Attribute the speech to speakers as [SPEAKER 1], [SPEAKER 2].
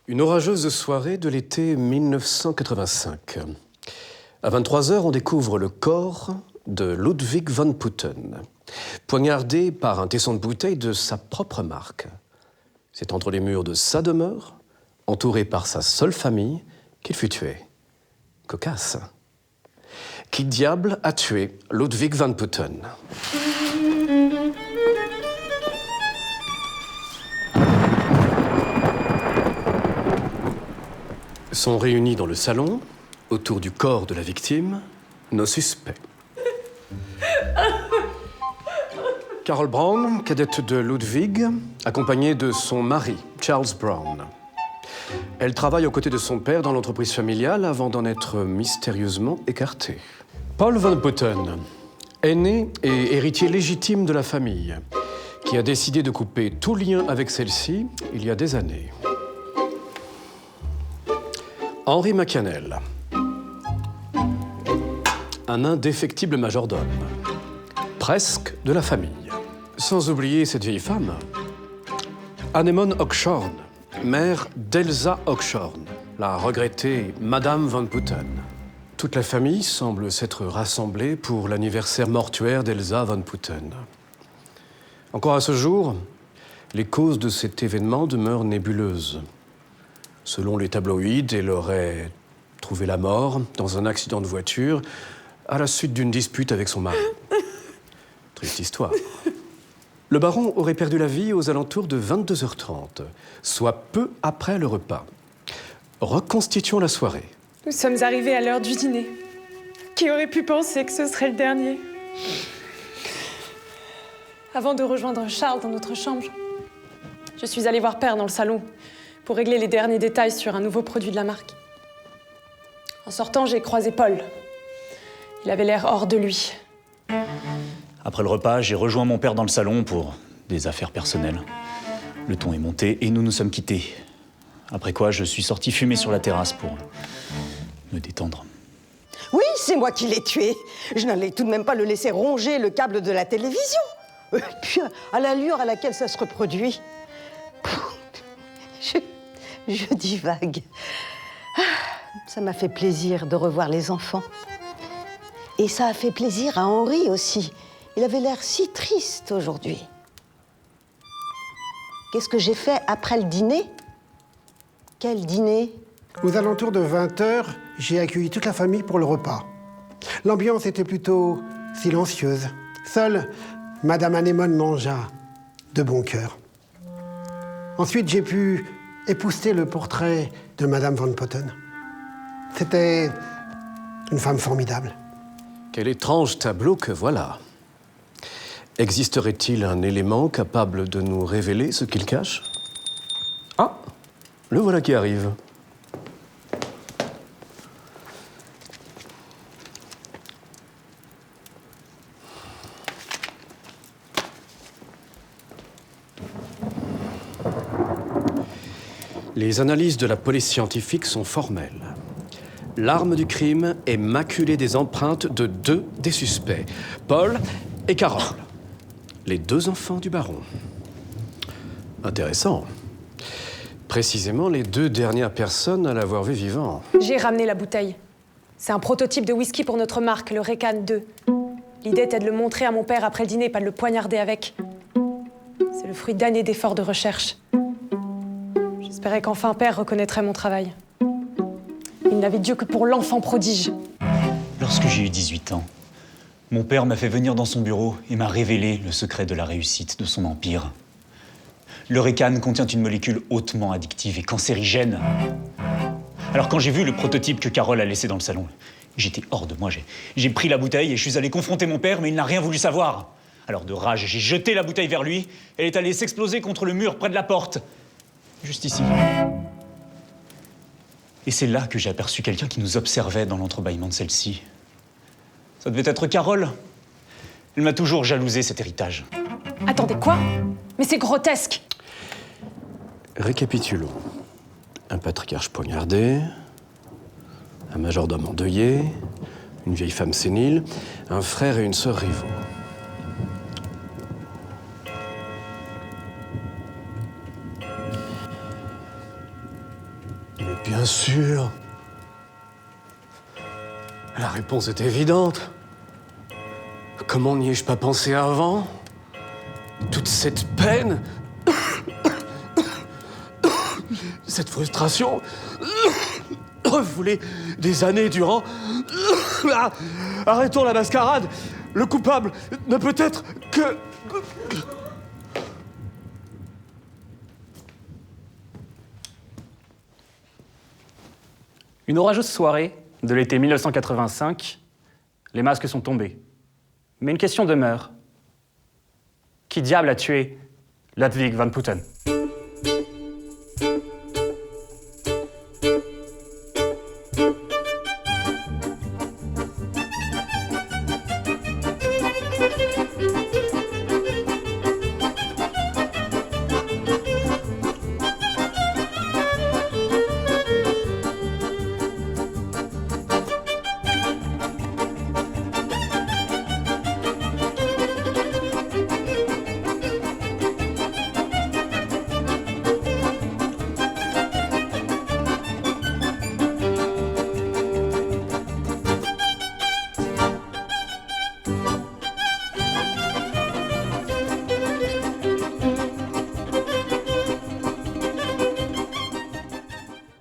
[SPEAKER 1] Une orageuse soirée de l'été 1985. À 23h, on découvre le corps de Ludwig van Putten, poignardé par un tesson de bouteille de sa propre marque. C'est entre les murs de sa demeure, entouré par sa seule famille, qu'il fut tué. Cocasse. Qui diable a tué Ludwig van Putten? Sont réunis dans le salon, autour du corps de la victime, nos suspects. Carol Brown, cadette de Ludwig, accompagnée de son mari, Charles Brown. Elle travaille aux côtés de son père dans l'entreprise familiale avant d'en être mystérieusement écartée. Paul van Putten, aîné et héritier légitime de la famille, qui a décidé de couper tout lien avec celle-ci il y a des années. Henry McCannell, un indéfectible majordome, presque de la famille. Sans oublier cette vieille femme, Anémone Oakeshorn, mère d'Elsa Oakeshorn, la regrettée Madame van Putten. Toute la famille semble s'être rassemblée pour l'anniversaire mortuaire d'Elsa van Putten. Encore à ce jour, les causes de cet événement demeurent nébuleuses. Selon les tabloïds, elle aurait trouvé la mort dans un accident de voiture à la suite d'une dispute avec son mari. Triste histoire. Le baron aurait perdu la vie aux alentours de 22h30, soit peu après le repas. Reconstituons la soirée.
[SPEAKER 2] Nous sommes arrivés à l'heure du dîner. Qui aurait pu penser que ce serait le dernier? Avant de rejoindre Charles dans notre chambre, je suis allée voir Père dans le salon pour régler les derniers détails sur un nouveau produit de la marque. En sortant, j'ai croisé Paul. Il avait l'air hors de lui.
[SPEAKER 3] Après le repas, j'ai rejoint mon père dans le salon pour des affaires personnelles. Le ton est monté et nous nous sommes quittés. Après quoi, je suis sorti fumer sur la terrasse pour me détendre.
[SPEAKER 4] Oui, c'est moi qui l'ai tué. Je n'allais tout de même pas le laisser ronger le câble de la télévision. Et puis, à l'allure à laquelle ça se reproduit. Je divague. Ça m'a fait plaisir de revoir les enfants. Et ça a fait plaisir à Henri aussi. Il avait l'air si triste aujourd'hui. Qu'est-ce que j'ai fait après le dîner? Quel dîner?
[SPEAKER 5] Aux alentours de 20h, j'ai accueilli toute la famille pour le repas. L'ambiance était plutôt silencieuse. Seule Madame Anémone mangea de bon cœur. Ensuite, j'ai pu épousseter le portrait de Madame van Putten. C'était une femme formidable.
[SPEAKER 1] Quel étrange tableau que voilà. Existerait-il un élément capable de nous révéler ce qu'il cache? Ah, le voilà qui arrive. Les analyses de la police scientifique sont formelles. L'arme du crime est maculée des empreintes de 2 des suspects, Paul et Carole, les 2 enfants du baron. Intéressant. Précisément les 2 dernières personnes à l'avoir vu vivant.
[SPEAKER 2] J'ai ramené la bouteille. C'est un prototype de whisky pour notre marque, le Recan 2. L'idée était de le montrer à mon père après le dîner, pas de le poignarder avec. C'est le fruit d'années d'efforts de recherche. J'espérais qu'enfin Père reconnaîtrait mon travail. Il n'avait Dieu que pour l'enfant prodige.
[SPEAKER 3] Lorsque j'ai eu 18 ans, mon père m'a fait venir dans son bureau et m'a révélé le secret de la réussite de son empire. Le Recan contient une molécule hautement addictive et cancérigène. Alors quand j'ai vu le prototype que Carole a laissé dans le salon, j'étais hors de moi. J'ai pris la bouteille et je suis allé confronter mon père, mais il n'a rien voulu savoir. Alors de rage, j'ai jeté la bouteille vers lui. Elle est allée s'exploser contre le mur près de la porte. Juste ici. Et c'est là que j'ai aperçu quelqu'un qui nous observait dans l'entrebâillement de celle-ci. Ça devait être Carole. Elle m'a toujours jalousé, cet héritage.
[SPEAKER 2] Attendez, quoi? Mais c'est grotesque!
[SPEAKER 1] Récapitulons. Un patriarche poignardé, un majordome endeuillé, une vieille femme sénile, un frère et une sœur rivaux. Bien sûr. La réponse est évidente. Comment n'y ai-je pas pensé avant? Toute cette peine, cette frustration, refoulée des années durant. Arrêtons la mascarade. Le coupable ne peut être que...
[SPEAKER 6] Une orageuse soirée de l'été 1985, les masques sont tombés. Mais une question demeure. Qui diable a tué Ludwig van Putten ?